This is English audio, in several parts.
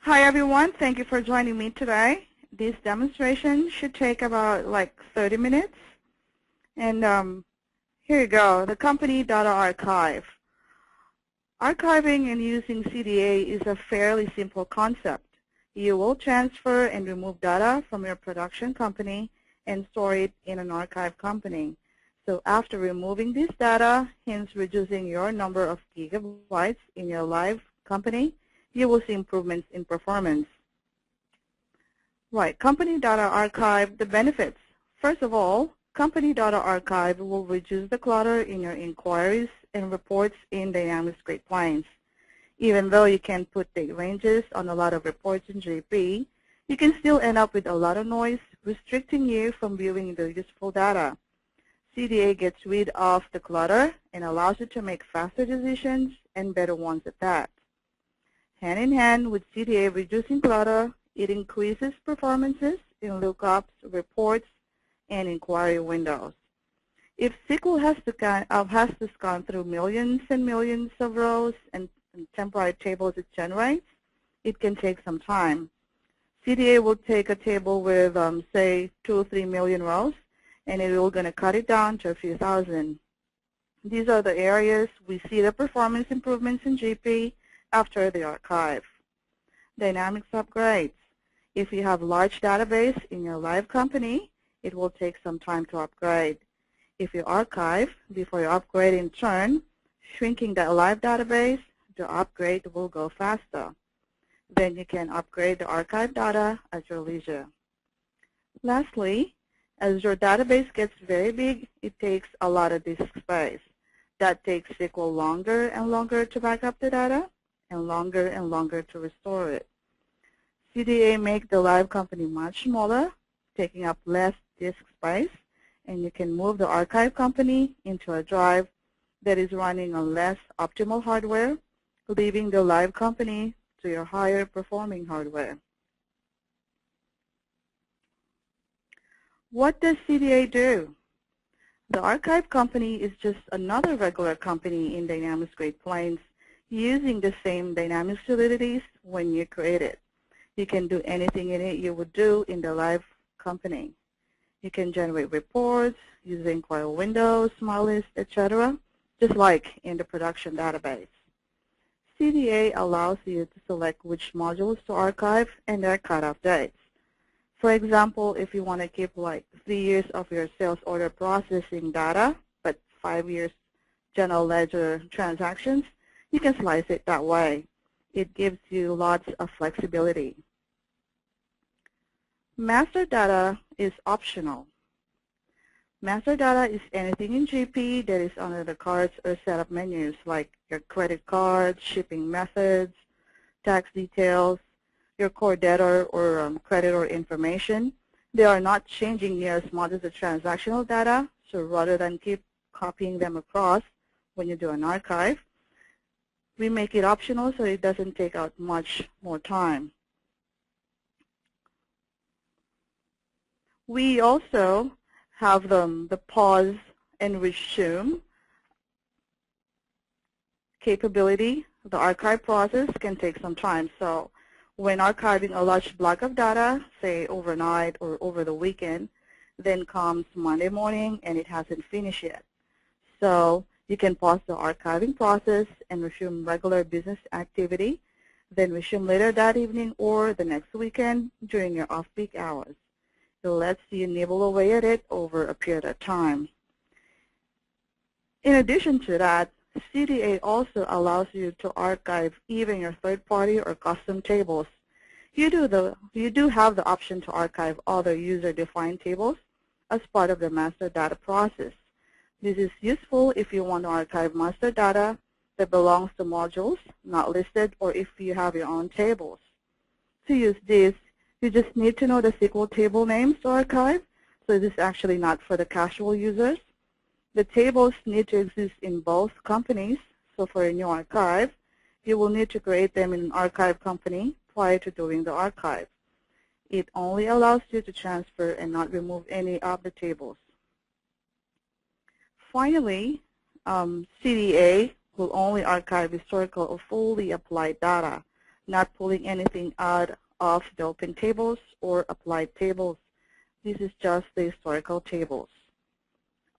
Hi everyone, thank you for joining me today. This demonstration should take about like 30 minutes. And here you go, the company data archive. Archiving and using CDA is a fairly simple concept. You will transfer and remove data from your production company and store it in an archive company. So after removing this data, hence reducing your number of gigabytes in your live company, you will see improvements in performance. Right, Company Data Archive, the benefits. First of all, Company Data Archive will reduce the clutter in your inquiries and reports in Dynamics Great Plains. Even though you can put date ranges on a lot of reports in JP, you can still end up with a lot of noise, restricting you from viewing the useful data. CDA gets rid of the clutter and allows you to make faster decisions and better ones at that. Hand in hand with CDA reducing clutter, it increases performances in lookups, reports, and inquiry windows. If SQL has to scan through millions and millions of rows and temporary tables it generates, it can take some time. CDA will take a table with, say, 2 or 3 million rows, and it will going to cut it down to a few thousand. These are the areas we see the performance improvements in GP after the archive. Dynamics upgrades. If you have large database in your live company, it will take some time to upgrade. If you archive before you upgrade in turn, shrinking that live database, the upgrade will go faster. Then you can upgrade the archive data at your leisure. Lastly, as your database gets very big, it takes a lot of disk space. That takes SQL longer and longer to back up the data and longer to restore it. CDA makes the live company much smaller, taking up less disk space, and you can move the archive company into a drive that is running on less optimal hardware, leaving the live company to your higher performing hardware. What does CDA do? The archive company is just another regular company in Dynamics Great Plains using the same Dynamics utilities when you create it. You can do anything in it you would do in the live company. You can generate reports, use inquiry windows, smart lists, etc., just like in the production database. CDA allows you to select which modules to archive and their cutoff dates. For example, if you want to keep like 3 years of your sales order processing data, but 5 years general ledger transactions, you can slice it that way. It gives you lots of flexibility. Master data is optional. Master data is anything in GP that is under the cards or setup menus, like your credit cards, shipping methods, tax details, your core data or creditor information. They are not changing near as much as the transactional data, so rather than keep copying them across when you do an archive, we make it optional so it doesn't take out much more time. We also have the pause and resume capability. The archive process can take some time. So when archiving a large block of data, say overnight or over the weekend, then comes Monday morning and it hasn't finished yet. So you can pause the archiving process and resume regular business activity, then resume later that evening or the next weekend during your off-peak hours. It lets you nibble away at it over a period of time. In addition to that, CDA also allows you to archive even your third-party or custom tables. You do have the option to archive other user-defined tables as part of the master data process. This is useful if you want to archive master data that belongs to modules not listed or if you have your own tables. To use this, you just need to know the SQL table names to archive, so this is actually not for the casual users. The tables need to exist in both companies, so for a new archive, you will need to create them in an archive company prior to doing the archive. It only allows you to transfer and not remove any of the tables. Finally, CDA will only archive historical or fully applied data, not pulling anything out of the open tables or applied tables. This is just the historical tables.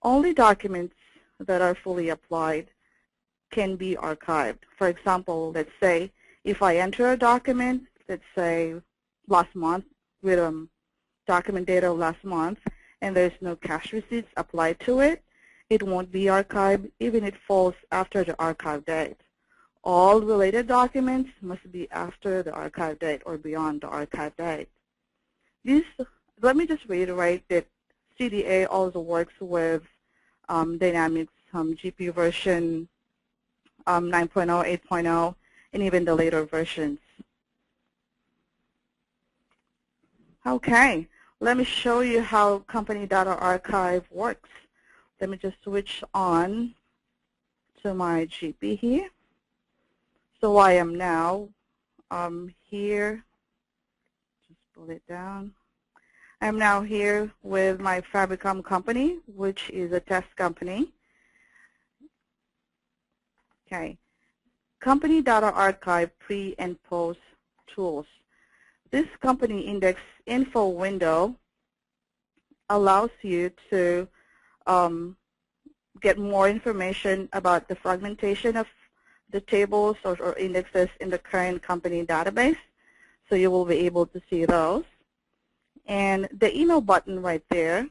Only documents that are fully applied can be archived. For example, let's say if I enter a document, let's say last month with document data of last month, and there's no cash receipts applied to it, it won't be archived even if it falls after the archive date. All related documents must be after the archive date or beyond the archive date. Let me just reiterate that CDA also works with Dynamics GP version 9.0, 8.0, and even the later versions. Okay, let me show you how Company Data Archive works. Let me just switch on to my GP here. So I am now here, just pull it down. I'm now here with my Fabricom company, which is a test company. Okay, Company Data Archive pre and post tools. This company index info window allows you to get more information about the fragmentation of the tables or indexes in the current company database. So you will be able to see those. And the email button right there,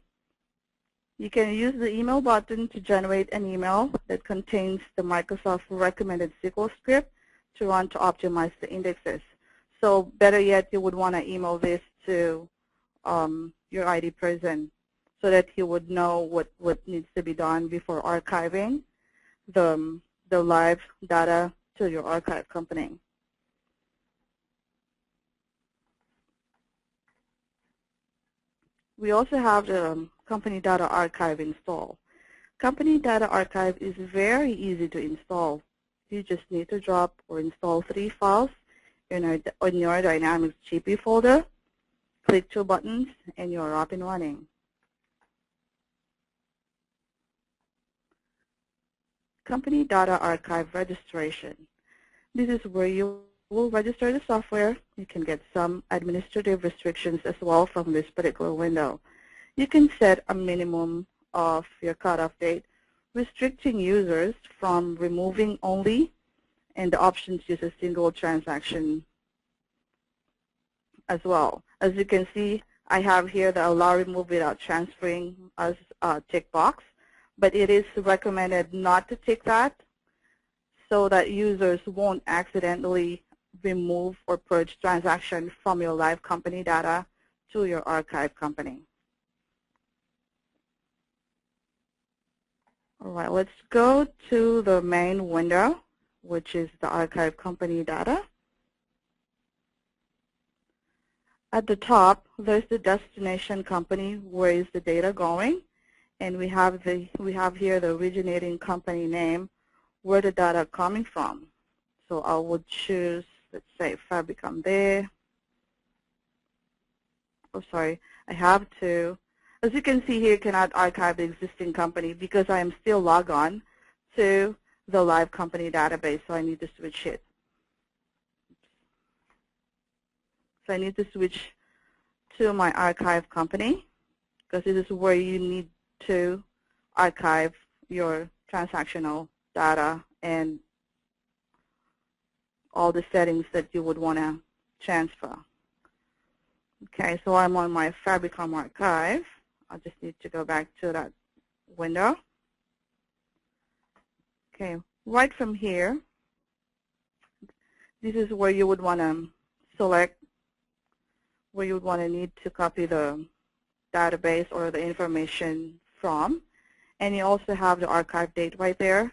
you can use the email button to generate an email that contains the Microsoft recommended SQL script to run to optimize the indexes. So better yet, you would want to email this to your IT person so that he would know what needs to be done before archiving the live data to your archive company. We also have the Company Data Archive install. Company Data Archive is very easy to install. You just need to drop or install 3 files in your Dynamics GP folder. Click 2 buttons and you're up and running. Company Data Archive registration. This is where you will register the software. You can get some administrative restrictions as well from this particular window. You can set a minimum of your cutoff date, restricting users from removing only, and the options use a single transaction as well. As you can see, I have here the allow remove without transferring as a tick box, but it is recommended not to tick that so that users won't accidentally remove or purge transactions from your live company data to your archive company. All right, let's go to the main window, which is the archive company data. At the top, there's the destination company, where is the data going, and we have here the originating company name, where the data coming from. So I would choose, let's say, Fabricom there. Oh, sorry, I have to. As you can see here, cannot archive the existing company because I am still logged on to the live company database, so I need to switch it. So I need to switch to my archive company because this is where you need to archive your transactional data and all the settings that you would want to transfer. Okay, so I'm on my Fabricom archive. I just need to go back to that window. Okay, right from here, this is where you would want to select where you would want to need to copy the database or the information from. And you also have the archive date right there.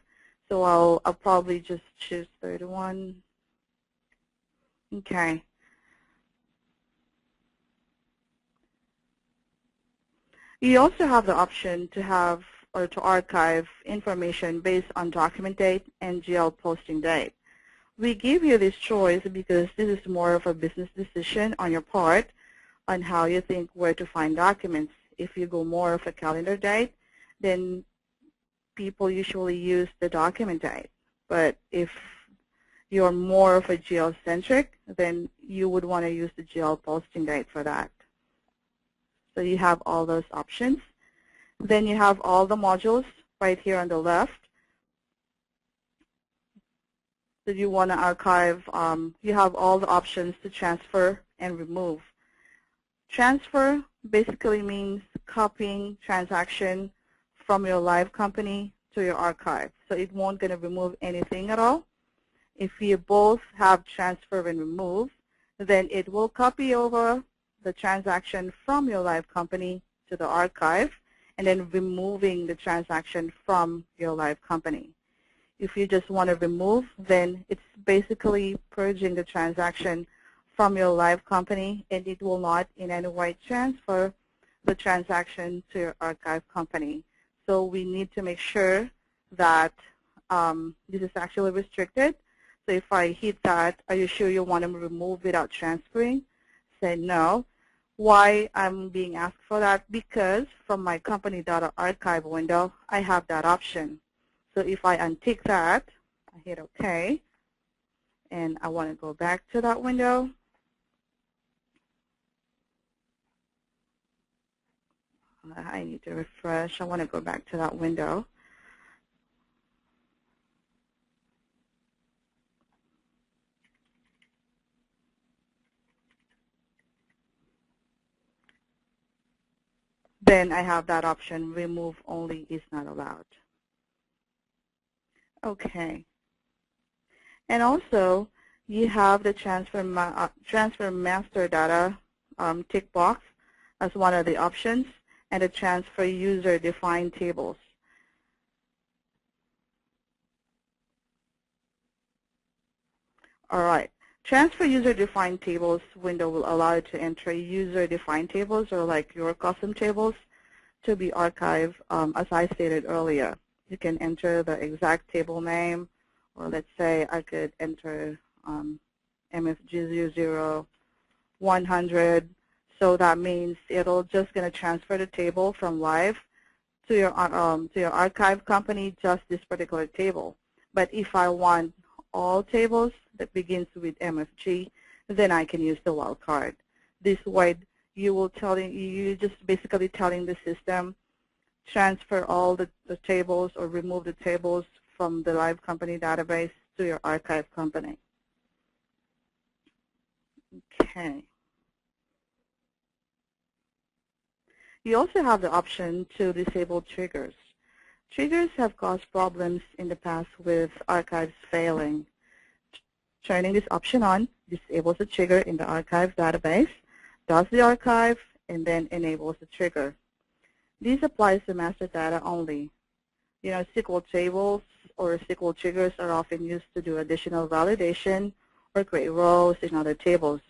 So I'll probably just choose 31. Okay. You also have the option to have or to archive information based on document date and GL posting date. We give you this choice because this is more of a business decision on your part on how you think where to find documents. If you go more of a calendar date, then people usually use the document date. But if you're more of a GL-centric, then you would want to use the GL posting guide for that. So you have all those options. Then you have all the modules right here on the left. So you want to archive, you have all the options to transfer and remove. Transfer basically means copying transaction from your live company to your archive. So it won't going to remove anything at all. If you both have transfer and remove, then it will copy over the transaction from your live company to the archive and then removing the transaction from your live company. If you just want to remove, then it's basically purging the transaction from your live company, and it will not in any way transfer the transaction to your archive company. So we need to make sure that this is actually restricted. So if I hit that, are you sure you want to remove without transferring? Say no. Why I'm being asked for that? Because from my company data archive window, I have that option. So if I untick that, I hit OK, and I want to go back to that window. I need to refresh. I want to go back to that window. Then I have that option, remove only is not allowed. Okay. And also, you have the transfer master data tick box as one of the options, and the transfer user-defined tables. All right. Transfer user-defined tables window will allow you to enter user-defined tables, or like your custom tables, to be archived, as I stated earlier. You can enter the exact table name, or let's say I could enter MFG00100. So that means it'll just going to transfer the table from live to your archive company, just this particular table. But if I want all tables that begins with MFG, then I can use the wildcard. This way, you just basically telling the system, transfer all the tables or remove the tables from the live company database to your archive company. Okay. You also have the option to disable triggers. Triggers have caused problems in the past with archives failing. Turning this option on disables the trigger in the archive database, does the archive, and then enables the trigger. This applies to master data only. You know, SQL tables or SQL triggers are often used to do additional validation or create rows in other tables.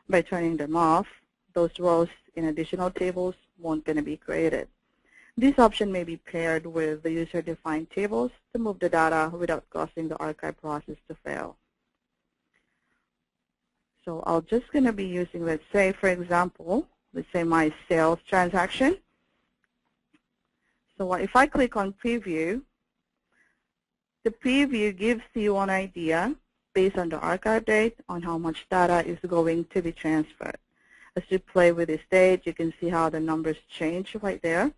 By turning them off, those rows in additional tables won't going to be created. This option may be paired with the user-defined tables to move the data without causing the archive process to fail. So I'm just going to be using, let's say, for example, let's say my sales transaction. So if I click on preview, the preview gives you an idea based on the archive date on how much data is going to be transferred. As you play with this date, you can see how the numbers change right there.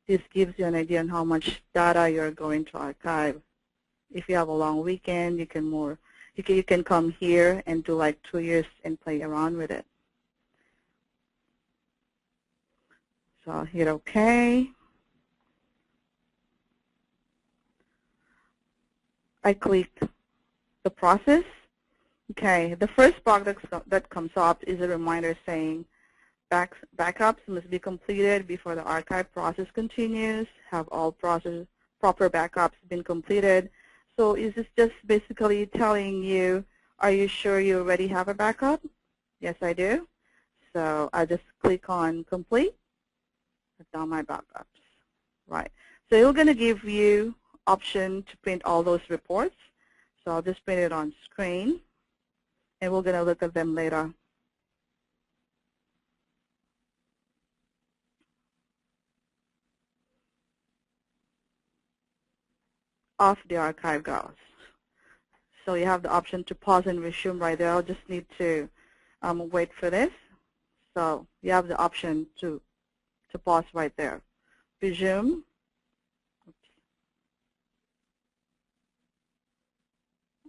This gives you an idea on how much data you're going to archive. If you have a long weekend, you can come here and do like 2 years and play around with it. So I'll hit OK. I click the process. Okay, the first box that comes up is a reminder saying backups must be completed before the archive process continues. Have all proper backups been completed? So is this just basically telling you, are you sure you already have a backup? Yes, I do. So I just click on complete. I've done my backups. Right. So it's going to give you option to print all those reports. So I'll just print it on screen, and we're going to look at them later. Off the archive goes. So you have the option to pause and resume right there. I'll just need to wait for this. So you have the option to pause right there. Resume.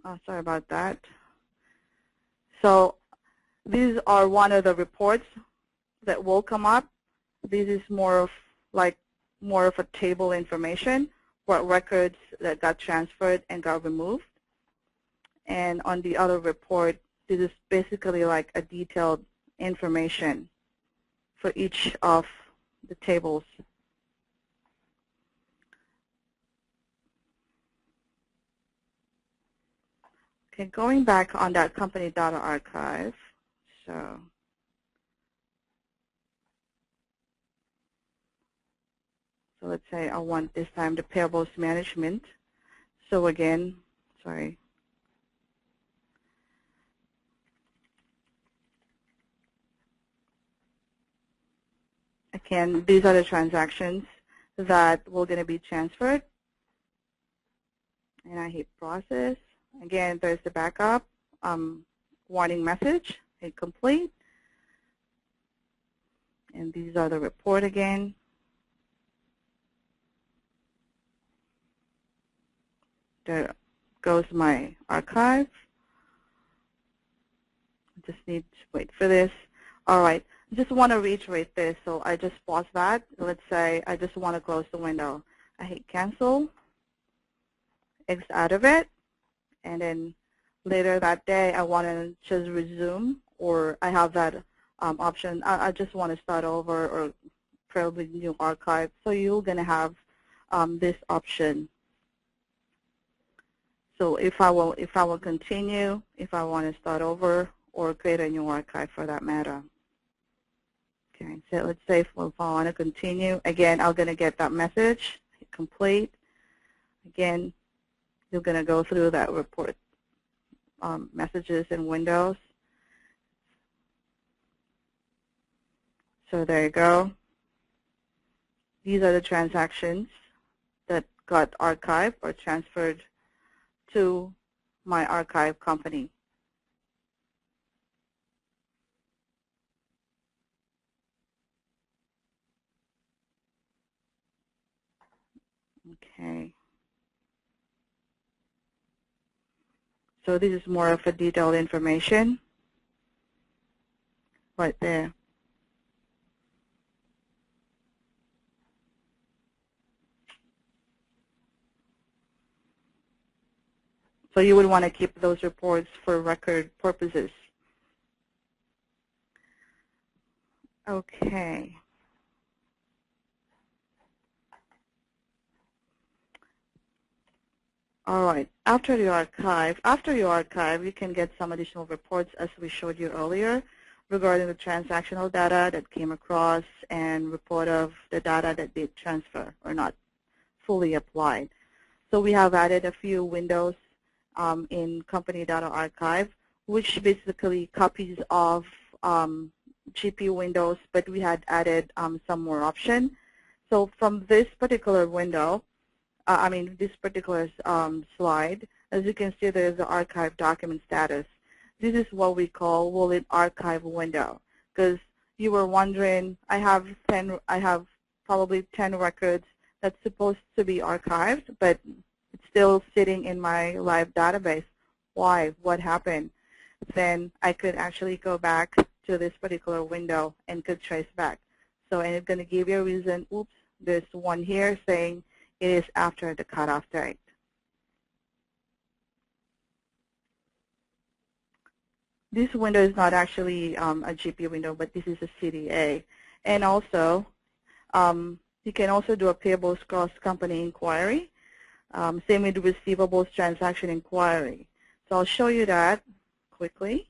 Oh, sorry about that. So these are one of the reports that will come up. This is more of a table information, what records that got transferred and got removed. And on the other report, this is basically like a detailed information for each of the tables. Okay, going back on that company data archive. So let's say I want this time the payables management. So again, sorry. Again, these are the transactions that were going to be transferred. And I hit process. Again, there's the backup, warning message, hit complete. And these are the report again. There goes my archive. I just need to wait for this. All right, I just want to reiterate this, so I just pause that. Let's say I just want to close the window. I hit cancel, X out of it, and then later that day I want to just resume, or I have that option. I just want to start over or probably new archive. So you're going to have this option. So if I will continue, if I want to start over, or create a new archive for that matter. Okay, so let's say if I want to continue, again, I'm going to get that message, hit complete. Again, you're going to go through that report messages and windows. So there you go. These are the transactions that got archived or transferred to my archive company. Okay. So this is more of a detailed information right there. So you would want to keep those reports for record purposes. Okay. All right. After you archive, you can get some additional reports, as we showed you earlier, regarding the transactional data that came across and report of the data that did transfer or not fully applied. So we have added a few windows in Company Data Archive, which basically copies of GP windows, but we had added some more options. So from this particular window, this particular slide, as you can see, there's the archive document status. This is what we call wallet archive window, because you were wondering, I have probably 10 records that's supposed to be archived, but it's still sitting in my live database. Why? What happened? Then I could actually go back to this particular window and could trace back. So, and it's going to give you a reason. Oops, there's one here saying it is after the cutoff date. This window is not actually a GP window, but this is a CDA. And also, you can also do a payables cross-company inquiry. Same with receivables transaction inquiry. So I'll show you that quickly.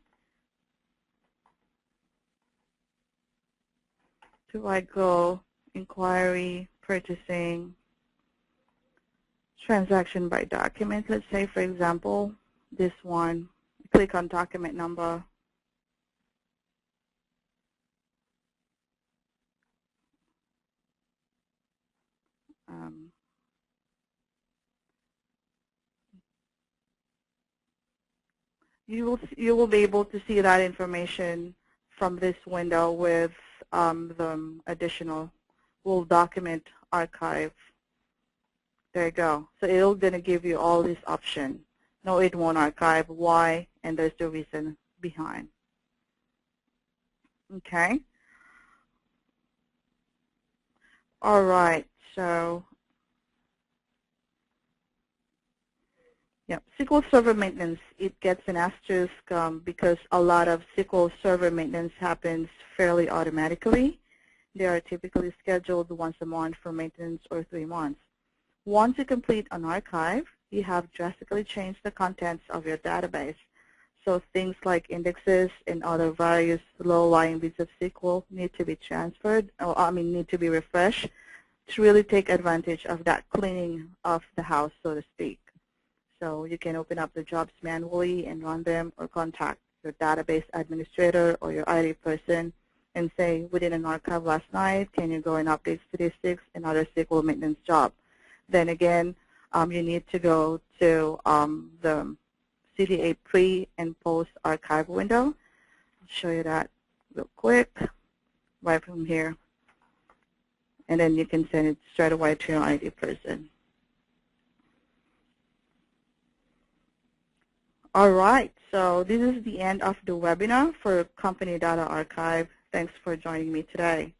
So I go inquiry, purchasing, transaction by document. Let's say, for example, this one. Click on document number. you will be able to see that information from this window with the additional will document archive. There you go. So it'll gonna give you all these options. No, it won't archive. Why? And there's the reason behind. Okay. All right. So yeah, SQL Server maintenance, it gets an asterisk because a lot of SQL Server maintenance happens fairly automatically. They are typically scheduled once a month for maintenance or 3 months. Once you complete an archive, you have drastically changed the contents of your database. So things like indexes and other various low-lying bits of SQL need to be transferred, or need to be refreshed to really take advantage of that cleaning of the house, so to speak. So you can open up the jobs manually and run them, or contact your database administrator or your IT person and say, within an archive last night, can you go and update statistics and other SQL maintenance job? Then again, you need to go to the CDA pre and post archive window. I'll show you that real quick right from here. And then you can send it straight away to your IT person. All right, so this is the end of the webinar for Company Data Archive. Thanks for joining me today.